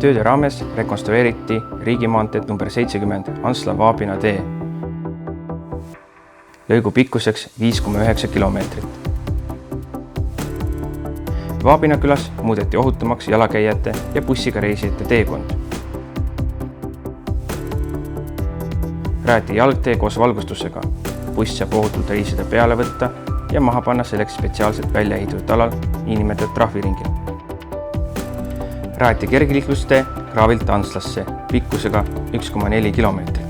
tööde raames rekonstrueeriti riigimaanteed number 70 Antsla-Vaabina tee. Lõigu pikkuseks 5,9 kilomeetrit. Vaabina külas muudeti ohutumaks jalakäijate ja bussiga reisijate teekond. Rajati jalgtee koos valgustusega. Buss saab ohutult reisida peale võtta ja maha panna selleks spetsiaalselt välja ehitatud alal, niinimetatud trahviringil. Rajati kergliiklustee Kraavilt Antslasse pikkusega 1,4 kilomeetrit.